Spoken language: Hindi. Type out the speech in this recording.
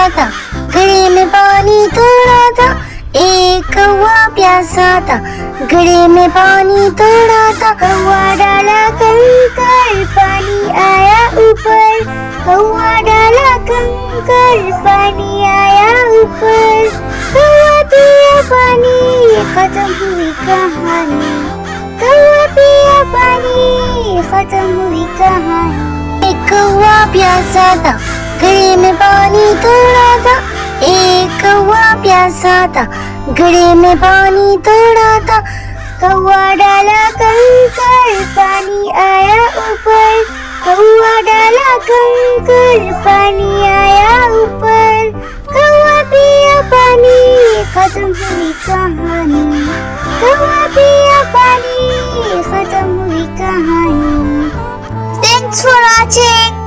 था, घड़े में पानी थोड़ा था, एक कौवा प्यासा था, घड़े में पानी थोड़ा था, कौवा डाला कंकर, पानी आया ऊपर, कौवा डाला कंकर, पानी आया ऊपर, कौवा पिया पानी, खत्म हुई कहानी, कौवा पिया पानी, खत्म हुई कहानी। एक कौवा प्यासा था, घड़े में पानी थोड़ा था, एक कौवा प्यासा था, घड़े में पानी थोड़ा था, कौवा डाला कंकर, पानी आया ऊपर, कौवा डाला कंकर, पानी आया ऊपर, कौवा पिया पानी, खत्म हुई कहानी, कौवा पिया पानी, खत्म हुई कहानी। Thanks for watching.